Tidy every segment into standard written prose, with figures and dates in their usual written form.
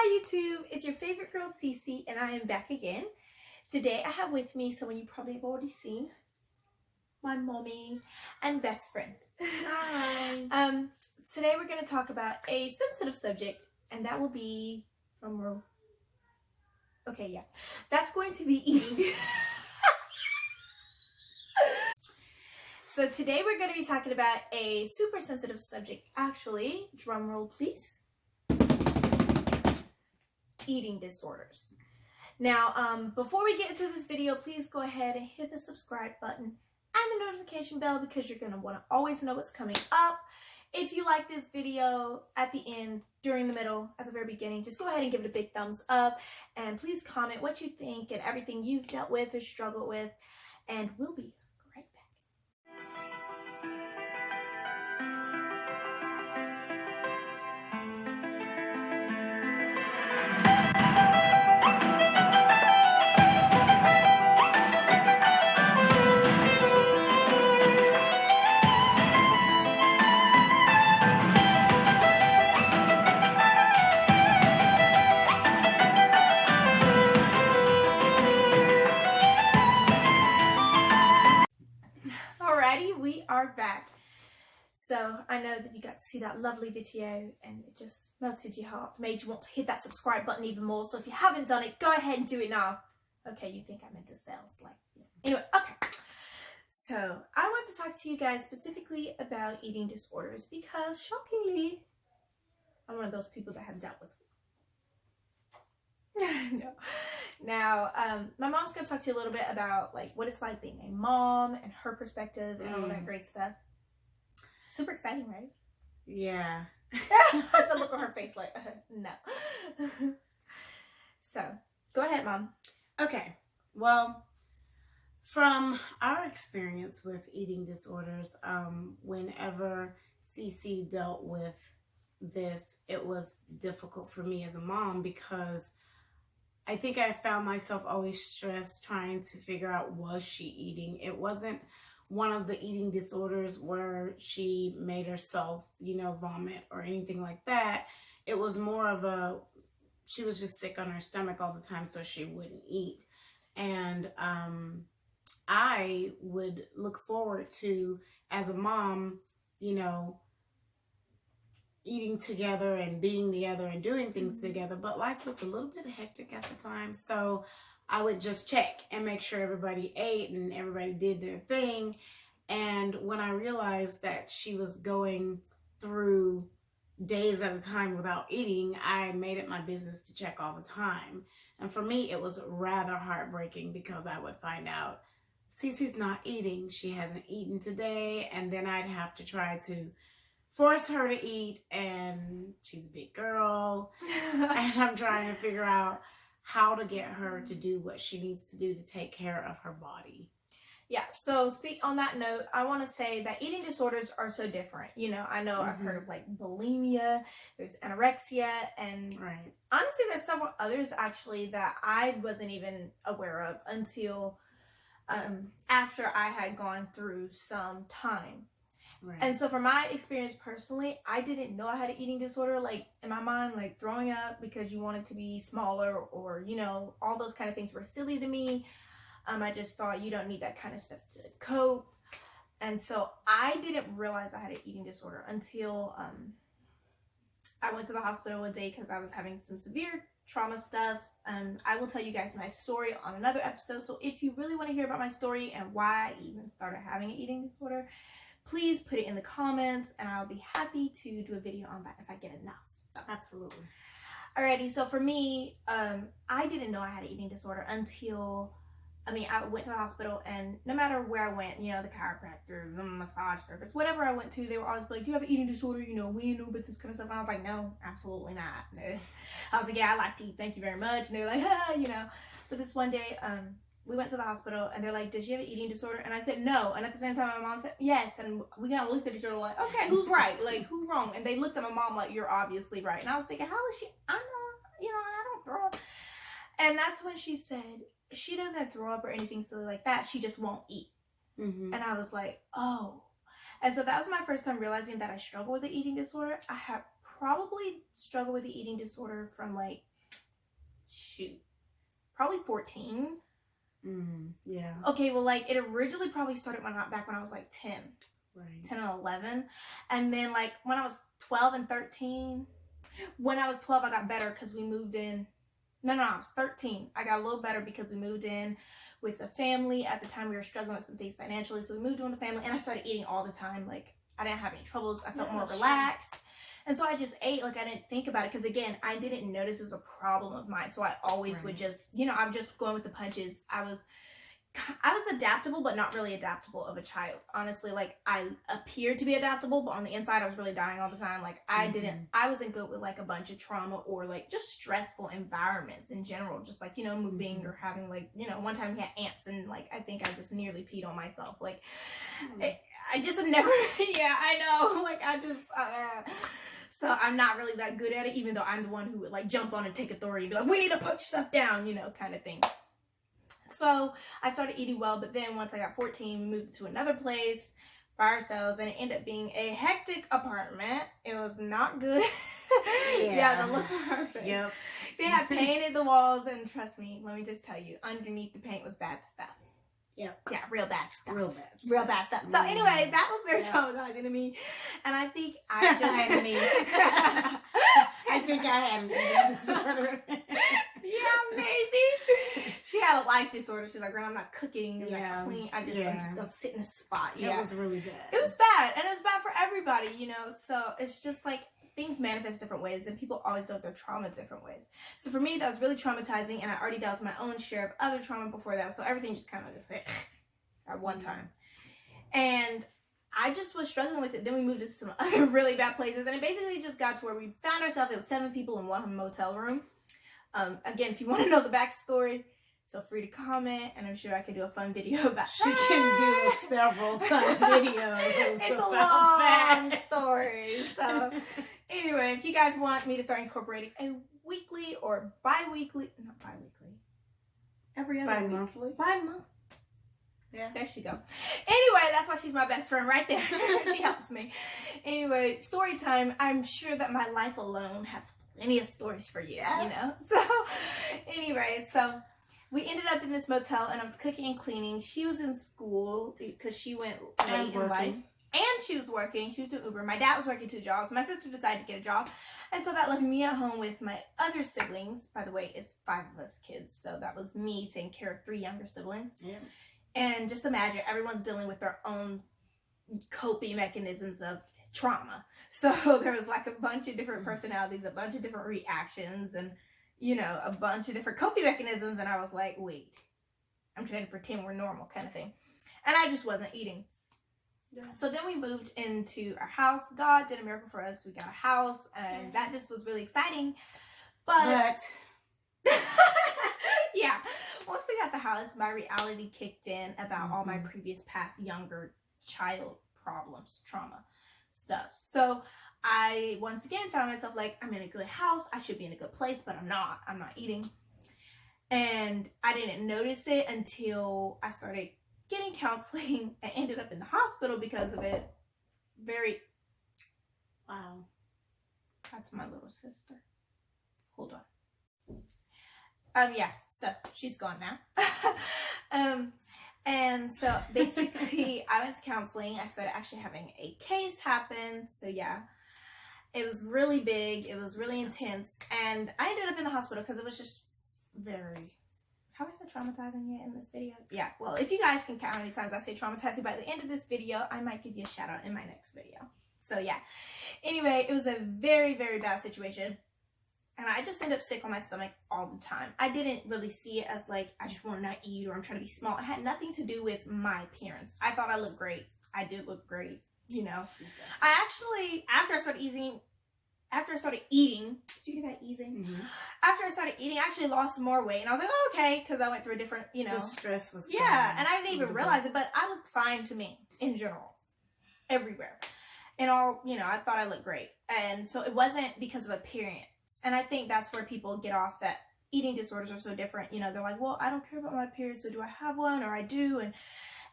Hi YouTube, it's your favorite girl Cece and I am back again. Today I have with me someone you probably have already seen, my mommy and best friend. Hi. Today we're going to talk about a sensitive subject, and that will be, that's going to be eating. So today we're going to be talking about a super sensitive subject, actually, drum roll please. Eating disorders. Now, before we get into this video, please go ahead and hit the subscribe button and the notification bell because you're going to want to always know what's coming up. If you like this video, at the end, during the middle, at the very beginning, just go ahead and give it a big thumbs up. And please comment what you think and everything you've dealt with or struggled with. And we'll be right back. We are back. So I know that you got to see that lovely video and it just melted your heart, made you want to hit that subscribe button even more. So if you haven't done it, go ahead and do it now. Okay, you think I meant to sales, like, yeah. Anyway, okay. So I want to talk to you guys specifically about eating disorders because shockingly, I'm one of those people that have dealt with no. Now, my mom's going to talk to you a little bit about like what it's like being a mom and her perspective and all that great stuff. Super exciting, right? Yeah. The look on her face like, no. So, go ahead, Mom. Okay. Well, from our experience with eating disorders, whenever Cece dealt with this, it was difficult for me as a mom because I think I found myself always stressed trying to figure out, was she eating? It wasn't one of the eating disorders where she made herself, vomit or anything like that. It was more of she was just sick on her stomach all the time, so she wouldn't eat. And I would look forward to, as a mom, eating together and being together and doing things together, but life was a little bit hectic at the time, so I would just check and make sure everybody ate and everybody did their thing. And when I realized that she was going through days at a time without eating, I made it my business to check all the time. And for me, it was rather heartbreaking because I would find out Cece's not eating, she hasn't eaten today, and then I'd have to try to force her to eat, and she's a big girl and I'm trying to figure out how to get her to do what she needs to do to take care of her body. Yeah, so speak on that note, I want to say that eating disorders are so different. I know I've heard of like bulimia, there's anorexia, and honestly there's several others actually that I wasn't even aware of until after I had gone through some time. Right. And so from my experience personally, I didn't know I had an eating disorder. Like in my mind, like throwing up because you wanted to be smaller or, all those kind of things were silly to me. I just thought you don't need that kind of stuff to cope. And so I didn't realize I had an eating disorder until I went to the hospital one day because I was having some severe trauma stuff. I will tell you guys my story on another episode. So if you really want to hear about my story and why I even started having an eating disorder, please put it in the comments and I'll be happy to do a video on that if I get enough. So. Absolutely. Alrighty, so for me, I didn't know I had an eating disorder until, I went to the hospital, and no matter where I went, the chiropractor, the massage therapist, whatever I went to, they were always like, do you have an eating disorder? We know about this kind of stuff. And I was like, no, absolutely not. I was like, yeah, I like to eat, thank you very much. And they were like, But this one day, we went to the hospital and they're like, did she have an eating disorder? And I said, no. And at the same time, my mom said, yes. And we kind of looked at each other like, okay, who's right? Like, who's wrong? And they looked at my mom like, you're obviously right. And I was thinking, how is she? I know, I don't throw up. And that's when she said, she doesn't throw up or anything silly like that. She just won't eat. And I was like, oh. And so that was my first time realizing that I struggle with the eating disorder. I have probably struggled with the eating disorder from like probably 14. Yeah. Okay, well, like, it originally probably started back when I was like 10. Right. 10 and 11. And then, like, when I was 12 and 13, when I was 12, I got better because we moved in. No, I was 13. I got a little better because we moved in with a family. At the time, we were struggling with some things financially, so we moved in with a family, and I started eating all the time. Like, I didn't have any troubles. I felt more relaxed. True. And so I just ate, like, I didn't think about it, because, again, I didn't notice it was a problem of mine, so I always would just, I'm just going with the punches. I was adaptable, but not really adaptable of a child. Honestly, like, I appeared to be adaptable, but on the inside, I was really dying all the time. Like, I wasn't good with, like, a bunch of trauma or, like, just stressful environments in general. Just, like, moving or having, like, one time we had ants, and, like, I think I just nearly peed on myself. Like, I just have never, yeah, I know. Like, so I'm not really that good at it, even though I'm the one who would, like, jump on and take authority and be like, we need to put stuff down, kind of thing. So I started eating well, but then once I got 14, we moved to another place by ourselves, and it ended up being a hectic apartment. It was not good. Yeah, the look on our face. Yep. They had painted the walls, and trust me, let me just tell you, underneath the paint was bad stuff. Yep. Yeah, real bad stuff. Real bad stuff. So anyway, that was very traumatizing to me, and I think I just... I think I had an eating disorder. Yeah, maybe. She had a life disorder. She's like, I'm not cooking. I'm not clean. I'm just gonna sit in a spot. Yeah. It was really bad. It was bad, and it was bad for everybody, So it's just like things manifest different ways, and people always dealt with their trauma different ways. So for me, that was really traumatizing, and I already dealt with my own share of other trauma before that. So everything just kind of just hit at one time, and I just was struggling with it. Then we moved to some other really bad places, and it basically just got to where we found ourselves. It was 7 people in one motel room. Again, if you want to know the backstory, feel free to comment, and I'm sure I could do a fun video about She can do several fun videos. It's a long story. So anyway, if you guys want me to start incorporating a weekly or not bi-weekly, every other bi-monthly. Bi-month. Yeah. There she go. Anyway, that's why she's my best friend right there. She helps me. Anyway, story time. I'm sure that my life alone has plenty of stories for you, So anyway, so we ended up in this motel, and I was cooking and cleaning. She was in school because she went late in life. And she was working. She was doing Uber. My dad was working 2 jobs. My sister decided to get a job. And so that left me at home with my other siblings. By the way, it's 5 of us kids. So that was me taking care of 3 younger siblings. Yeah. And just imagine, everyone's dealing with their own coping mechanisms of trauma. So there was like a bunch of different personalities, a bunch of different reactions, and, a bunch of different coping mechanisms. And I was like, wait, I'm trying to pretend we're normal kind of thing. And I just wasn't eating. Yeah. So then we moved into our house. God did a miracle for us. We got a house, and that just was really exciting. But yeah, once we got the house, my reality kicked in about all my previous past younger child problems, trauma stuff. So I once again found myself like, I'm in a good house, I should be in a good place, but I'm not eating. And I didn't notice it until I started getting counseling and ended up in the hospital because of it. Wow. That's my little sister. Hold on. Yeah, so she's gone now. And so basically I went to counseling. I started actually having a case happen. So yeah, it was really big. It was really intense. And I ended up in the hospital because it was just very, how is it traumatizing yet in this video? Yeah, well, if you guys can count how many times I say traumatizing by the end of this video, I might give you a shout out in my next video. So yeah, anyway, it was a very, very bad situation. And I just ended up sick on my stomach all the time. I didn't really see it as like, I just want to not eat or I'm trying to be small. It had nothing to do with my appearance. I thought I looked great. I did look great, I actually, after I started eating, did you hear that eating? Mm-hmm. After I started eating, I actually lost more weight. And I was like, oh, okay, because I went through a different, The stress was and I didn't even realize it, but I looked fine to me in general, everywhere. And all, I thought I looked great. And so it wasn't because of appearance. And I think that's where people get off that eating disorders are so different. They're like, well, I don't care about my appearance, so do I have one or I do? And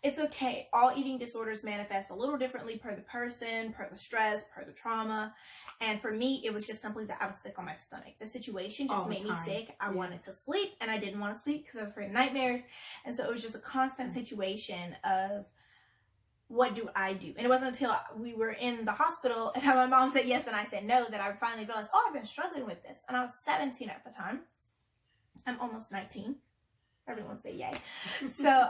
it's okay. All eating disorders manifest a little differently per the person, per the stress, per the trauma. And for me, it was just simply that I was sick on my stomach. The situation just made me sick. I wanted to sleep, and I didn't want to sleep because I was afraid of nightmares. And so it was just a constant situation of, what do I do? And it wasn't until we were in the hospital and my mom said yes and I said no that I finally realized, oh, I've been struggling with this. And I was 17 at the time. I'm almost 19. Everyone say yay. So,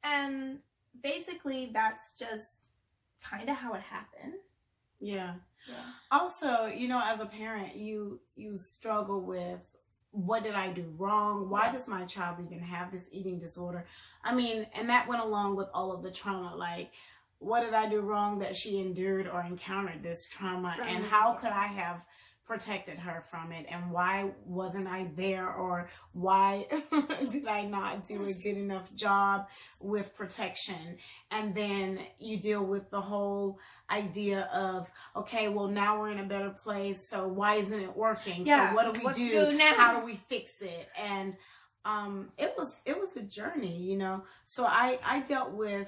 and basically that's just kind of how it happened. Yeah. Also, you know, as a parent, you struggle with, what did I do wrong? Why does my child even have this eating disorder? I mean, and that went along with all of the trauma. Like, what did I do wrong that she endured or encountered this trauma? And how could I have protected her from it? And why wasn't I there? Or why did I not do a good enough job with protection? And then you deal with the whole idea of, okay, well, now we're in a better place, so why isn't it working? So what do we do now? How do we fix it? And it was a journey, you know. So I dealt with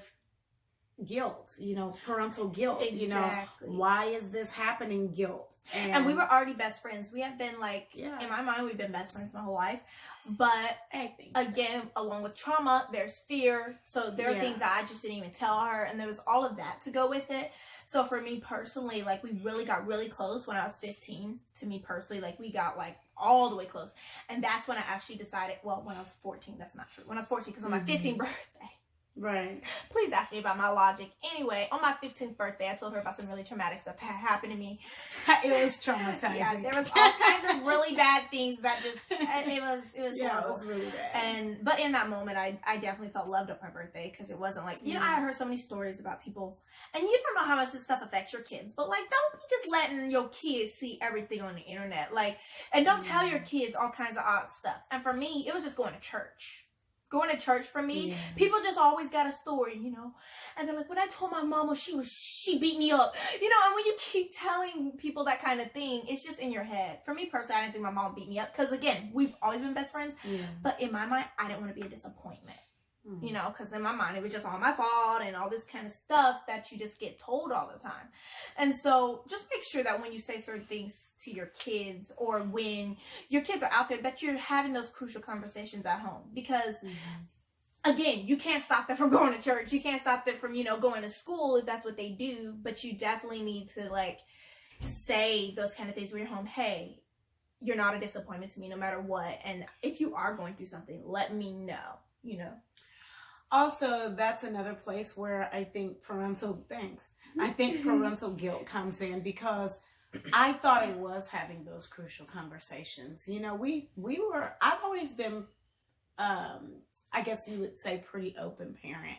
guilt, you know, parental guilt. Exactly. You know, why is this happening? Guilt. And we were already best friends. We had been like, in my mind, we've been best friends my whole life. But again, along with trauma, there's fear. So there are things that I just didn't even tell her. And there was all of that to go with it. So for me personally, like, we really got really close when I was 15. To me personally, like, we got like all the way close. And that's when I actually decided, well, when I was 14, that's not true. When I was 14, because on my 15th birthday. Right. Please ask me about my logic. Anyway, on my 15th birthday, I told her about some really traumatic stuff that happened to me. It was traumatizing. Yeah, there was all kinds of really bad things that just, it was yeah, horrible. It was really bad. But in that moment, I definitely felt loved on my birthday, because it wasn't like, you know, I heard so many stories about people, and you don't know how much this stuff affects your kids, but like, don't be just letting your kids see everything on the internet. Like, and don't tell your kids all kinds of odd stuff. And for me, it was just going to church. Going to church for me, people just always got a story, you know, and they're like, when I told my mama, she beat me up, you know. And when you keep telling people that kind of thing, it's just in your head. For me personally, I didn't think my mom beat me up, because again, we've always been best friends, but in my mind, I didn't want to be a disappointment, you know, because in my mind, it was just all my fault and all this kind of stuff that you just get told all the time. And so just make sure that when you say certain things to your kids, or when your kids are out there, that you're having those crucial conversations at home, because again, you can't stop them from going to church, you can't stop them from, you know, going to school if that's what they do, but you definitely need to like say those kind of things when you're home. Hey, you're not a disappointment to me no matter what, and if you are going through something, let me know, you know. Also, that's another place where I think parental guilt comes in, because I thought I was having those crucial conversations. You know, I've always been, I guess you would say, pretty open parent.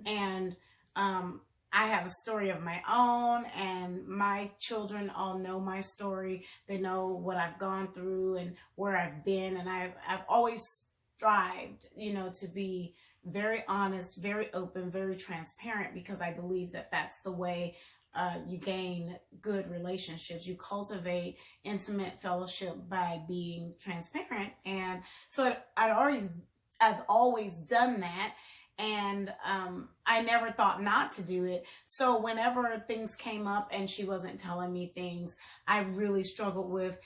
And I have a story of my own, and my children all know my story. They know what I've gone through and where I've been. And I've always strived, you know, to be very honest, very open, very transparent, because I believe that that's the way you gain good relationships. You cultivate intimate fellowship by being transparent. And so I've always done that. And I never thought not to do it. So whenever things came up and she wasn't telling me things, I really struggled with,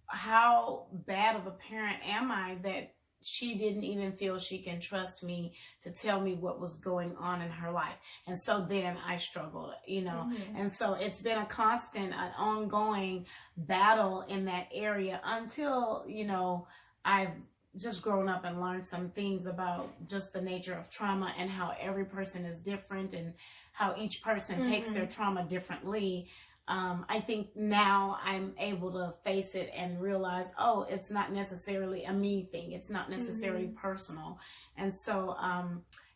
how bad of a parent am I that she didn't even feel she can trust me to tell me what was going on in her life. And so then I struggled, you know. And so it's been a constant, an ongoing battle in that area until, you know, I've just grown up and learned some things about just the nature of trauma and how every person is different and how each person takes their trauma differently. I think now I'm able to face it and realize, oh, it's not necessarily a me thing. It's not necessarily personal. And so,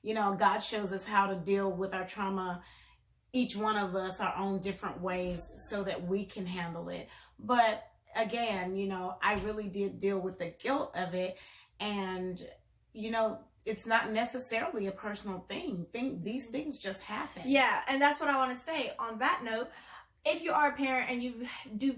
you know, God shows us how to deal with our trauma, each one of us our own different ways, so that we can handle it. But again, you know, I really did deal with the guilt of it. And, you know, it's not necessarily a personal thing. These things just happen. Yeah, and that's what I want to say. On that note, if you are a parent and you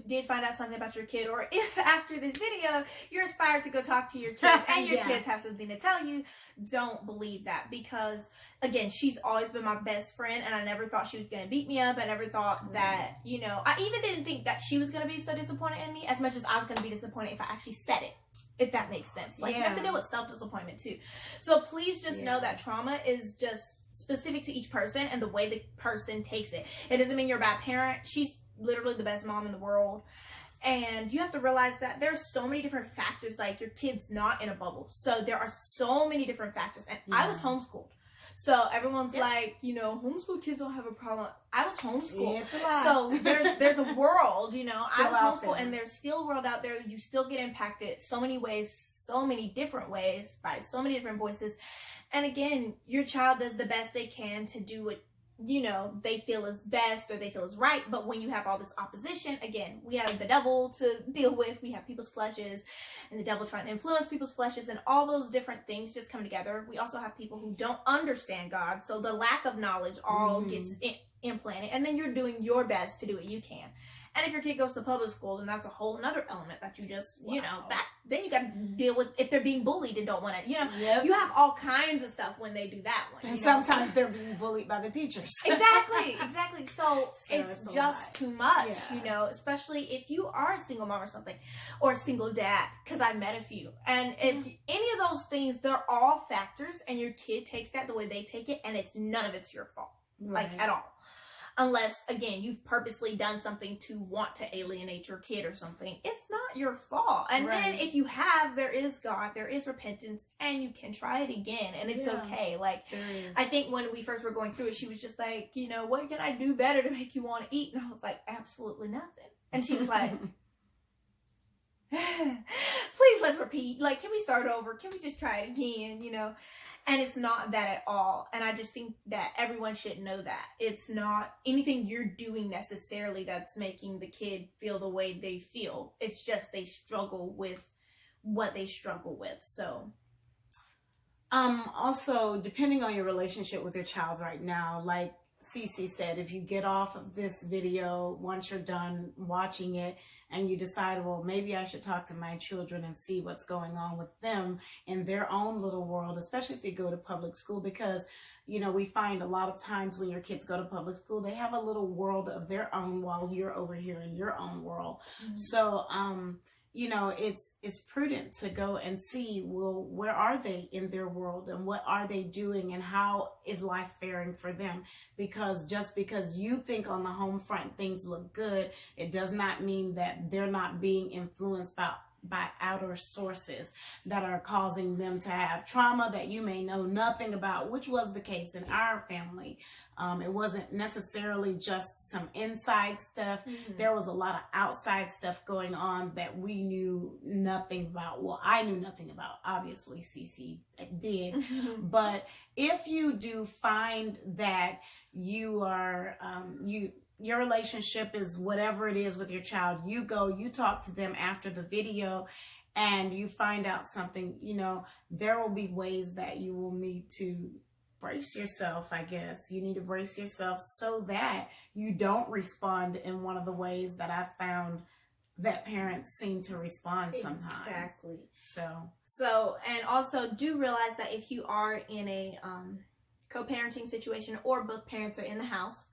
did find out something about your kid, or if after this video you're inspired to go talk to your kids and your kids have something to tell you, don't believe that, because again, she's always been my best friend, and I never thought she was going to beat me up. I never thought that, you know, I even didn't think that she was going to be so disappointed in me as much as I was going to be disappointed if I actually said it, if that makes sense. Like, you have to deal with self-disappointment too. So please just know that trauma is just specific to each person and the way the person takes it. It doesn't mean you're a bad parent. She's literally the best mom in the world. And you have to realize that there's so many different factors. Like, your kid's not in a bubble. So there are so many different factors. And I was homeschooled. So everyone's like, you know, homeschool kids don't have a problem. I was homeschooled. So there's a world, you know, I was homeschooled, and there's still a world out there. You still get impacted so many ways, so many different ways, by so many different voices. And again, your child does the best they can to do what, you know, they feel is best or they feel is right. But when you have all this opposition, again, we have the devil to deal with. We have people's fleshes and the devil trying to influence people's fleshes, and all those different things just come together. We also have people who don't understand God. So the lack of knowledge all gets implanted, and then you're doing your best to do what you can. And if your kid goes to public school, then that's a whole another element that you just, you know, that then you got to deal with if they're being bullied and don't want to, you know, you have all kinds of stuff when they do that one. And sometimes they're being bullied by the teachers. Exactly. So it's just too much, you know, especially if you are a single mom or something, or a single dad, because I've met a few. And if any of those things, they're all factors, and your kid takes that the way they take it, and none of it's your fault, like, at all. Unless, again, you've purposely done something to want to alienate your kid or something. It's not your fault. And then if you have, there is God, there is repentance, and you can try it again, and it's okay. Like, I think when we first were going through it, she was just like, you know, what can I do better to make you want to eat? And I was like, absolutely nothing. And she was like, please, let's repeat. Like, can we start over? Can we just try it again, you know? And it's not that at all. And I just think that everyone should know that. It's not anything you're doing necessarily that's making the kid feel the way they feel. It's just they struggle with what they struggle with. So also, depending on your relationship with your child right now, like Cece said, if you get off of this video, once you're done watching it, and you decide, well, maybe I should talk to my children and see what's going on with them in their own little world, especially if they go to public school, because, you know, we find a lot of times when your kids go to public school, they have a little world of their own while you're over here in your own world. So, you know, it's prudent to go and see, well, where are they in their world, and what are they doing, and how is life faring for them? Because just because you think on the home front things look good, it does not mean that they're not being influenced by outer sources that are causing them to have trauma that you may know nothing about, which was the case in our family. It wasn't necessarily just some inside stuff. There was a lot of outside stuff going on that we knew nothing about. Well, I knew nothing about. Obviously, Cece did. But if you do find that you are, your relationship is whatever it is with your child, you talk to them after the video, and you find out something, you know, there will be ways that you will need to brace yourself, I guess. You need to brace yourself so that you don't respond in one of the ways that I found that parents seem to respond sometimes. Exactly. So, and also do realize that if you are in a co-parenting situation, or both parents are in the house,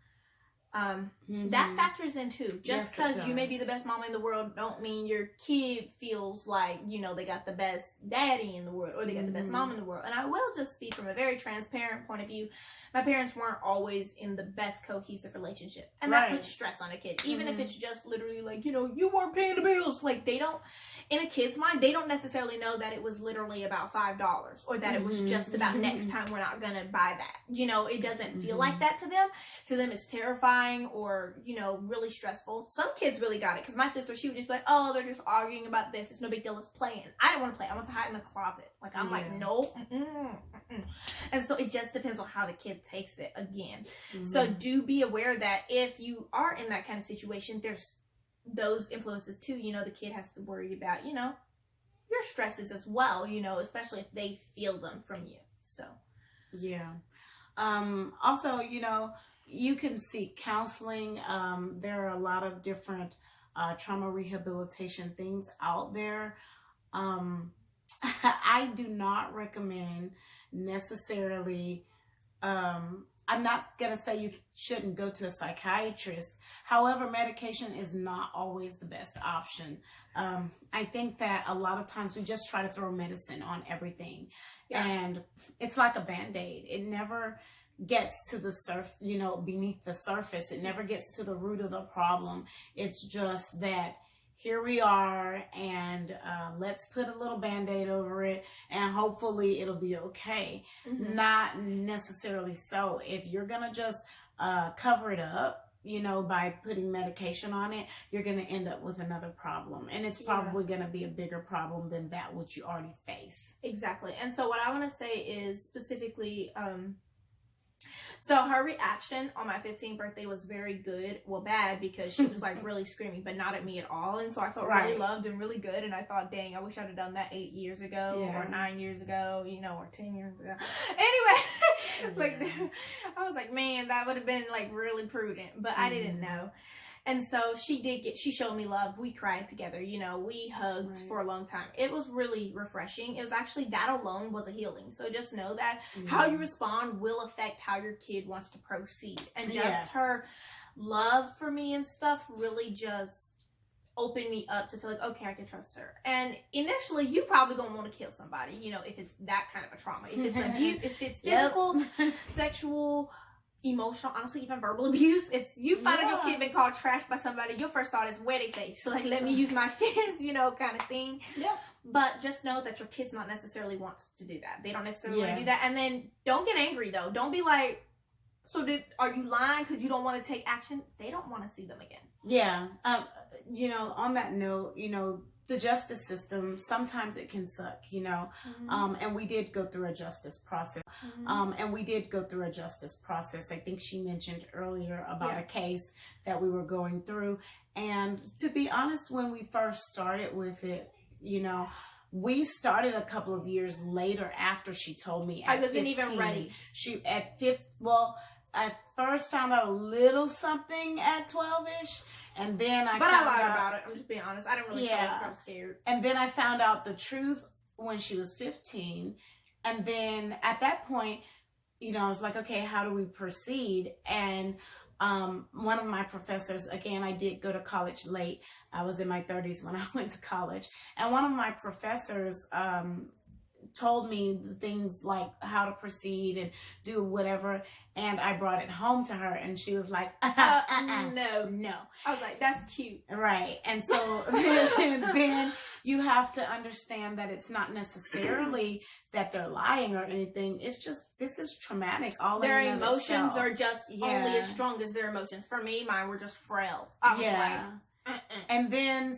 that factors in too. Just because you may be the best mom in the world don't mean your kid feels like, you know, they got the best daddy in the world, or they got the best mom in the world. And I will just speak from a very transparent point of view. My parents weren't always in the best cohesive relationship, and that puts stress on a kid, even if it's just literally like, you know, you weren't paying the bills. Like, they don't, in a kid's mind, they don't necessarily know that it was literally about $5, or that it was just about next time we're not gonna buy that. You know, it doesn't feel like that to them. To them, it's terrifying, or, you know, really stressful. Some kids really got it, because my sister, she would just be like, oh, they're just arguing about this, it's no big deal, let's play. And I didn't want to play. I want to hide in the closet. Like, I'm like, no. And so it just depends on how the kid takes it again. So do be aware that if you are in that kind of situation, there's those influences too. You know, the kid has to worry about, you know, your stresses as well, you know, especially if they feel them from you. So yeah. Also, you know, you can seek counseling. There are a lot of different trauma rehabilitation things out there. I do not recommend necessarily, I'm not going to say you shouldn't go to a psychiatrist. However, medication is not always the best option. I think that a lot of times we just try to throw medicine on everything. Yeah. And it's like a Band-Aid. It never gets to the beneath the surface. It never gets to the root of the problem. It's just that here we are, and let's put a little Band-Aid over it, and hopefully it'll be okay. Mm-hmm. Not necessarily so. If you're going to just cover it up, by putting medication on it, you're going to end up with another problem. And it's probably going to be a bigger problem than that which you already face. Exactly. And so what I want to say is specifically, so her reaction on my 15th birthday was very good. Well, bad, because she was like really screaming, but not at me at all. And so I felt really loved and really good. And I thought, dang, I wish I'd have done that 8 years ago or 9 years ago, or 10 years ago. Anyway, I was like, man, that would have been like really prudent, but I didn't know. And so she showed me love. We cried together, we hugged for a long time. It was really refreshing. It was actually, that alone was a healing. So just know that how you respond will affect how your kid wants to proceed. And just her love for me and stuff really just opened me up to feel like, okay, I can trust her. And initially, you probably gonna want to kill somebody, if it's that kind of a trauma. If it's abuse, if it's physical, sexual, emotional, honestly, even verbal abuse. If you find out your kid been called trash by somebody, your first thought is wedding face. Like, let me use my fist, kind of thing. Yeah. But just know that your kid's not necessarily wants to do that. They don't necessarily want to do that. And then don't get angry though. Don't be like, so are you lying because you don't want to take action? They don't want to see them again. Yeah. On that note, the justice system, sometimes it can suck, and we did go through a justice process. I think she mentioned earlier about a case that we were going through. And to be honest, when we first started with it, we started a couple of years later after she told me. I wasn't even ready. I first found out a little something at 12-ish. And then I lied about it. I'm just being honest. I didn't really tell her because I was scared. And then I found out the truth when she was 15. And then at that point, I was like, okay, how do we proceed? And one of my professors, again, I did go to college late. I was in my 30s when I went to college. And one of my professors told me the things like how to proceed and do whatever, and I brought it home to her, and she was like, no. I was like, that's cute. Right. And so then you have to understand that it's not necessarily that they're lying or anything. It's just, this is traumatic. All their emotions are just only as strong as their emotions. For me, mine were just frail. I was like, and then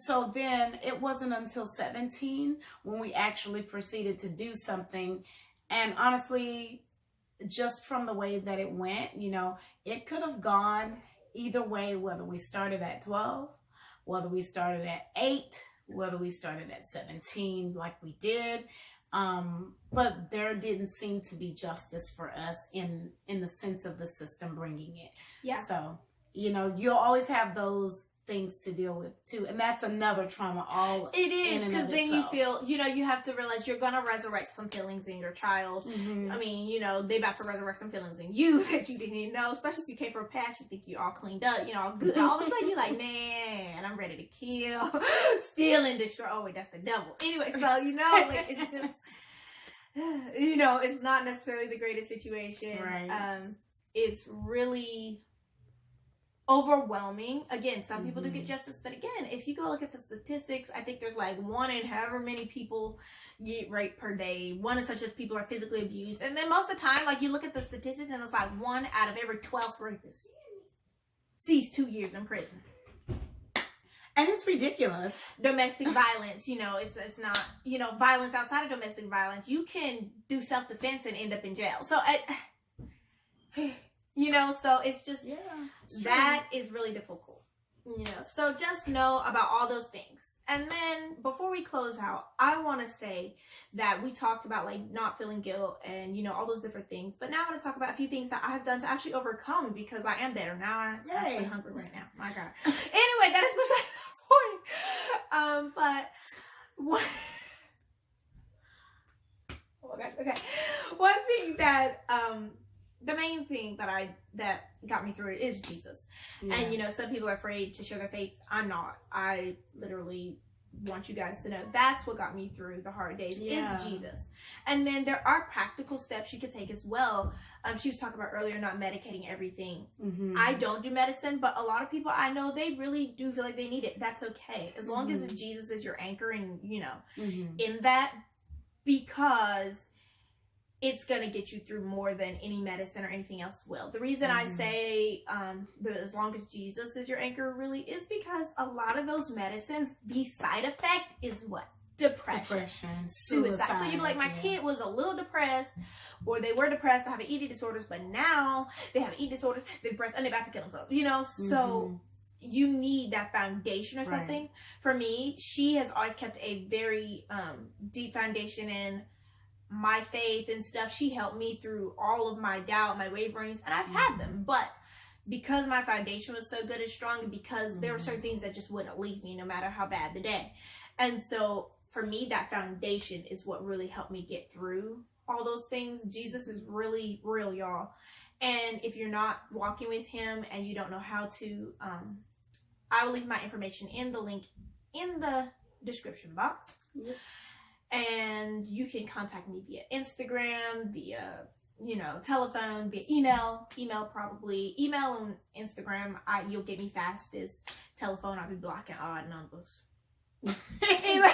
it wasn't until 17 when we actually proceeded to do something. And honestly, just from the way that it went, it could have gone either way, whether we started at 12, whether we started at 8, whether we started at 17 like we did. But there didn't seem to be justice for us in the sense of the system bringing it. Yeah. So, you'll always have those things to deal with too, and that's another trauma it is, because then you feel you have to realize you're gonna resurrect some feelings in your child. I mean, they about to resurrect some feelings in you that you didn't even know, especially if you came from a past you think you're all cleaned up, all good. All of a sudden you're like, man, I'm ready to kill, steal, and destroy. Oh wait, that's the devil. Anyway, so like, it's just it's not necessarily the greatest situation. Right. It's really overwhelming. Again, some people do get justice, but again, if you go look at the statistics, I think there's like 1 in however many people get raped per day. 1 is such as people are physically abused, and then most of the time, like, you look at the statistics and it's like 1 out of every 12 rapists sees 2 years in prison. And it's ridiculous. Domestic violence, it's not, violence outside of domestic violence. You can do self-defense and end up in jail. So so it's just, that is really difficult, so just know about all those things. And then before we close out, I want to say that we talked about like not feeling guilt and, you know, all those different things. But now I want to talk about a few things that I have done to actually overcome, because I am better. Now I'm actually hungry right now. My God. Anyway, that is beside the point. But what... Oh my gosh. Okay. One thing that, the main thing that got me through it is Jesus. Yeah. And, you know, some people are afraid to share their faith. I'm not. I literally want you guys to know that's what got me through the hard days is Jesus. And then there are practical steps you could take as well. She was talking about earlier, not medicating everything. I don't do medicine, but a lot of people I know, they really do feel like they need it. That's okay. As long as Jesus is your anchor and, you know, in that, because it's going to get you through more than any medicine or anything else will. The reason I say that as long as Jesus is your anchor really is because a lot of those medicines, the side effect is what? Depression, suicide. So you'd be like, my kid was a little depressed, or they were depressed, they have eating disorders, but now they have eating disorders, they're depressed, and they're about to kill themselves. You know, so you need that foundation or something. Right. For me, she has always kept a very deep foundation in my faith and stuff. She helped me through all of my doubt, my waverings, and I've had them, but because my foundation was so good and strong, and because there were certain things that just wouldn't leave me no matter how bad the day. And so for me, that foundation is what really helped me get through all those things. Jesus is really real, y'all. And if you're not walking with him and you don't know how to, I will leave my information in the link in the description box. Yep. And you can contact me via Instagram, via, you know, telephone, via email probably. Email and Instagram, you'll get me fastest. Telephone, I'll be blocking odd numbers. Anyway.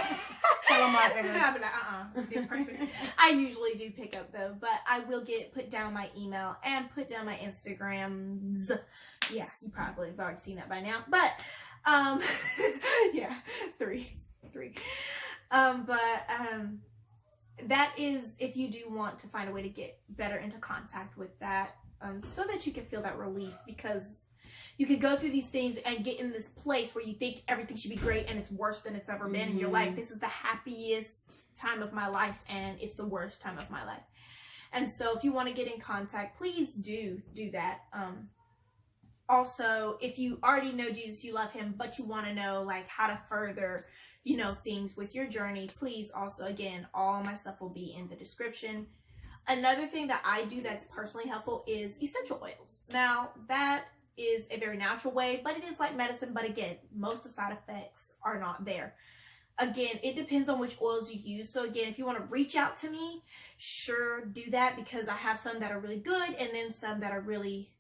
This person. I usually do pick up though, but I will put down my email and put down my Instagrams. Yeah, you probably have already seen that by now, but yeah, three. That is if you do want to find a way to get better into contact with that, so that you can feel that relief, because you can go through these things and get in this place where you think everything should be great and it's worse than it's ever been. And you're like, this is the happiest time of my life and it's the worst time of my life. And so if you want to get in contact, please do that. Also, if you already know Jesus, you love him, but you want to know like how to further, you know, things with your journey, please also, again, all my stuff will be in the description. Another thing that I do that's personally helpful is essential oils. Now, that is a very natural way, but it is like medicine. But again, most of the side effects are not there. Again, it depends on which oils you use. So again, if you want to reach out to me, sure, do that, because I have some that are really good and then some that are really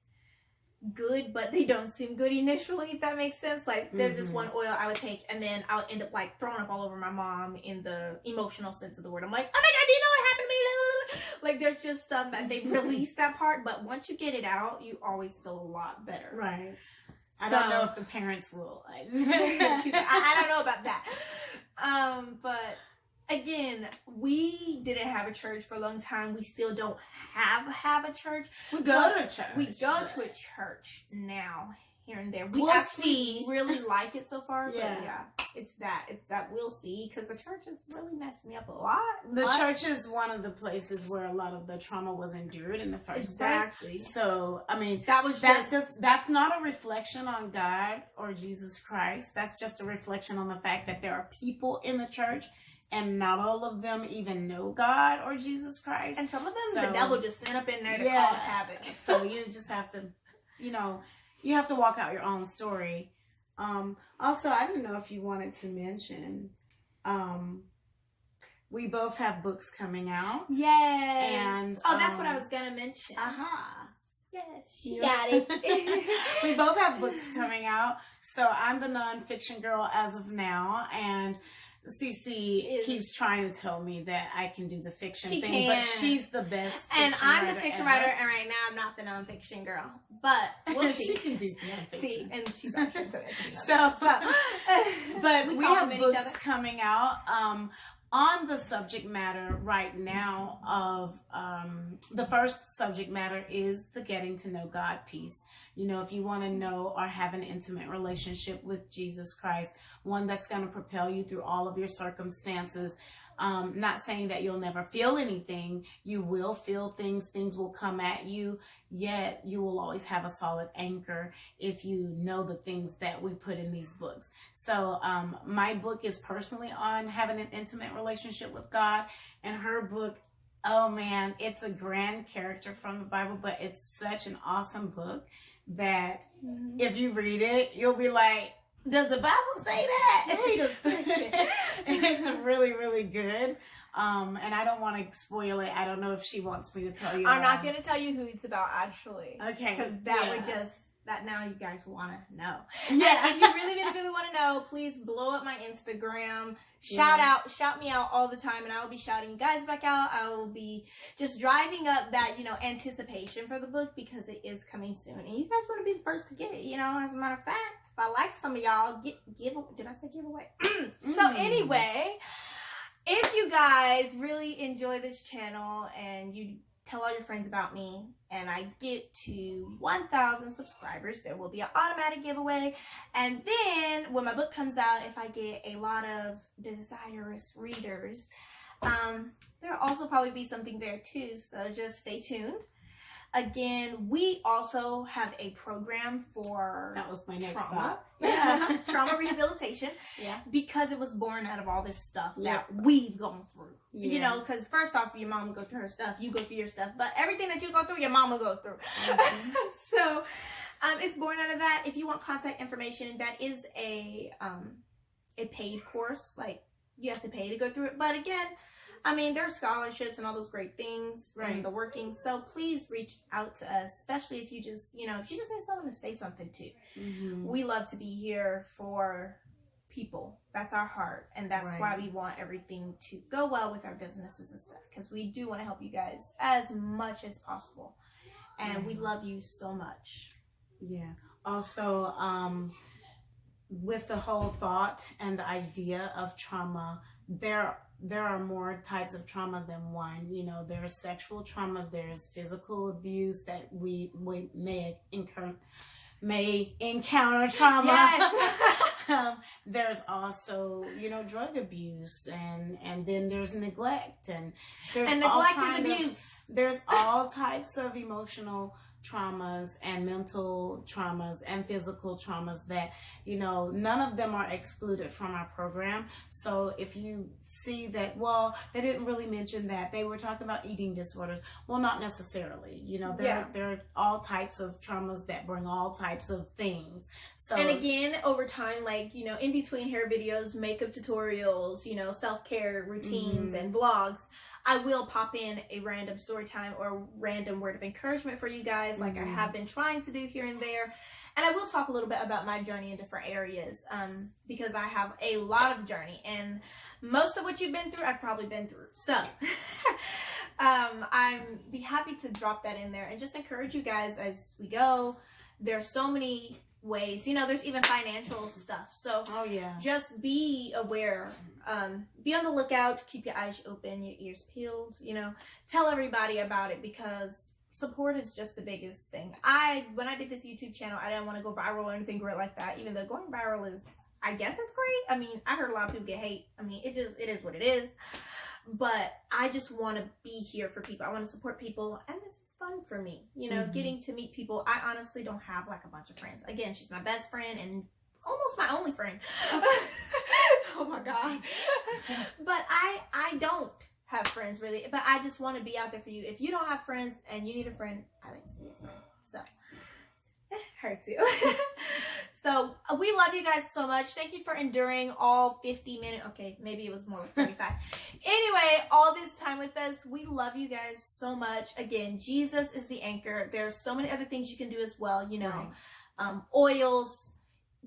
good, but they don't seem good initially, if that makes sense. Like there's this one oil I would take and then I'll end up like throwing up all over my mom in the emotional sense of the word. I'm like, oh my God, do you know what happened to me? Like there's just some that they release that part, but once you get it out, you always feel a lot better. Right. I don't know if the parents will. I don't know about that. But again, we didn't have a church for a long time. We still don't have a church. We go to church. We go to a church now, here and there. We actually really like it so far. Yeah. But yeah, it's that we'll see, because the church has really messed me up a lot. The church is one of the places where a lot of the trauma was endured in the first place. So, I mean, that's not a reflection on God or Jesus Christ. That's just a reflection on the fact that there are people in the church and not all of them even know God or Jesus Christ. And some of them, the devil just sent up in there to cause havoc. So you just have to, you know, you have to walk out your own story. Also, I don't know if you wanted to mention, we both have books coming out. Yes. And that's what I was going to mention. Yes, she got it. We both have books coming out. So I'm the nonfiction girl as of now, and Cece keeps trying to tell me that I can do the fiction thing, but she's the best fiction and I'm the fiction writer, and right now I'm not the nonfiction girl. But we'll see. She can do nonfiction. See, and she's actually but we have books coming out. on the subject matter right now of the first subject matter is the getting to know God piece. You know, if you want to know or have an intimate relationship with Jesus Christ, one that's going to propel you through all of your circumstances. Not saying that you'll never feel anything. You will feel things. Things will come at you. Yet you will always have a solid anchor if you know the things that we put in these books. So my book is personally on having an intimate relationship with God. And her book, oh man, it's a grand character from the Bible, but it's such an awesome book that if you read it, you'll be like, does the Bible say that? Wait a second. It's really, really good. And I don't want to spoil it. I don't know if she wants me to tell you. I'm not going to tell you who it's about, actually. Okay. Because that would just, that now you guys want to know. Yeah. And if you really, really, really want to know, please blow up my Instagram. Shout me out all the time, and I will be shouting you guys back out. I will be just driving up that, you know, anticipation for the book because it is coming soon. And you guys want to be the first to get it, you know, as a matter of fact. If I like some of y'all, did I say giveaway? So anyway, if you guys really enjoy this channel and you tell all your friends about me and I get to 1,000 subscribers, there will be an automatic giveaway. And then when my book comes out, if I get a lot of desirous readers, there'll also probably be something there too. So just stay tuned. Again, we also have a program for that was my next trauma. thought. Yeah. Trauma rehabilitation. Yeah. Because it was born out of all this stuff that we've gone through. Yeah. You know, because first off, your mom will go through her stuff, you go through your stuff, but everything that you go through, your mom will go through. So, it's born out of that. If you want contact information, that is a paid course. Like, you have to pay to go through it. But again, I mean, there's scholarships and all those great things and the working. So please reach out to us, especially if you just, you know, if you just need someone to say something to. We love to be here for people. That's our heart. And that's why we want everything to go well with our businesses and stuff. Because we do want to help you guys as much as possible. And we love you so much. Yeah. Also, with the whole thought and idea of trauma, there are more types of trauma than one. You know, there's sexual trauma, there's physical abuse that we may encounter trauma. Yes. There's also, you know, drug abuse, and then there's neglect, and neglect is abuse. There's all types of emotional traumas and mental traumas and physical traumas that, you know, none of them are excluded from our program. So if you see that, well, they didn't really mention that, they were talking about eating disorders. Well, not necessarily. You know, there are all types of traumas that bring all types of things. So, and again, over time, like, you know, in between hair videos, makeup tutorials, you know, self-care routines and vlogs, I will pop in a random story time or random word of encouragement for you guys, like I have been trying to do here and there. And I will talk a little bit about my journey in different areas, because I have a lot of journey, and most of what you've been through, I've probably been through. So I'm be happy to drop that in there and just encourage you guys as we go. There's so many ways, you know, there's even financial stuff. So just be aware, be on the lookout, keep your eyes open, your ears peeled, you know, tell everybody about it, because support is just the biggest thing. When I did this YouTube channel, I didn't want to go viral or anything great like that, even though going viral is, I guess it's great. I mean, I heard a lot of people get hate. I mean, it is what it is. But I just want to be here for people. I want to support people, and this is fun for me, you know, getting to meet people. I honestly don't have like a bunch of friends. Again, she's my best friend and almost my only friend. Oh my God. But I don't have friends really, but I just want to be out there for you. If you don't have friends and you need a friend, I like to be a friend. So it hurts you. So we love you guys so much. Thank you for enduring all 50 minutes. Okay, maybe it was more like 35. Anyway, all this time with us. We love you guys so much. Again, Jesus is the anchor. There's so many other things you can do as well. You know, oils,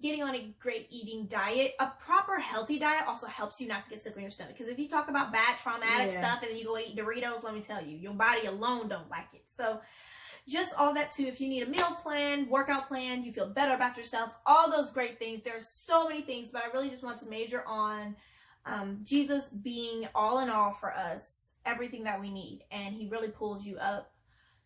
getting on a great eating diet. A proper healthy diet also helps you not to get sick on your stomach. Because if you talk about bad traumatic stuff and then you go eat Doritos, let me tell you, your body alone don't like it. So just all that too. If you need a meal plan, workout plan, you feel better about yourself, all those great things. There's so many things, but I really just want to major on Jesus being all in all for us, everything that we need, and he really pulls you up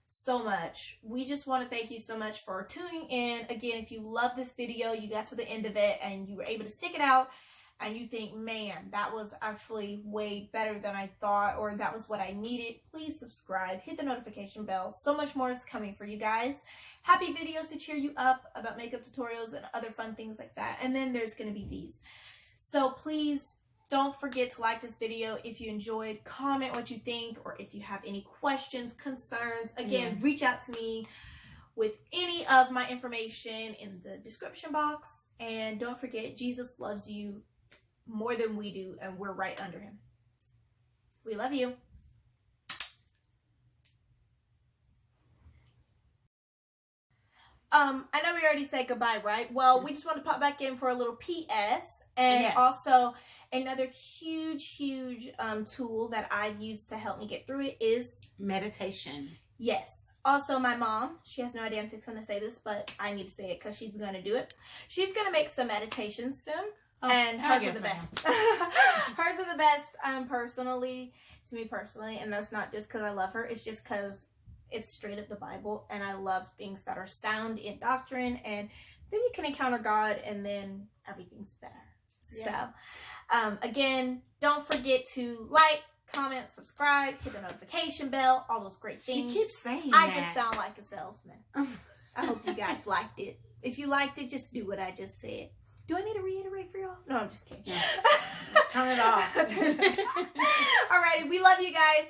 so much. We just want to thank you so much for tuning in. Again, if you love this video, you got to the end of it and you were able to stick it out, and you think, man, that was actually way better than I thought, or that was what I needed, please subscribe, hit the notification bell. So much more is coming for you guys. Happy videos to cheer you up about makeup tutorials and other fun things like that. And then there's going to be these. So please don't forget to like this video if you enjoyed, comment what you think, or if you have any questions, concerns. Again, reach out to me with any of my information in the description box. And don't forget, Jesus loves you more than we do, and we're right under him. We love you. I know we already said goodbye, right? Well, we just want to pop back in for a little PS. And also, another huge tool that I've used to help me get through it is meditation. Yes. Also, my mom, she has no idea I'm fixing to say this, but I need to say it because she's going to do it. She's going to make some meditations soon. And hers are the best. Hers are the best, personally, to me personally. And that's not just because I love her. It's just because it's straight up the Bible. And I love things that are sound in doctrine. And then you can encounter God, and then everything's better. Yeah. So, again, don't forget to like, comment, subscribe, hit the notification bell, all those great things. She keeps saying I just sound like a salesman. I hope you guys liked it. If you liked it, just do what I just said. Do I need to reiterate for y'all? No, I'm just kidding. Yeah. Turn it off. Alrighty, we love you guys.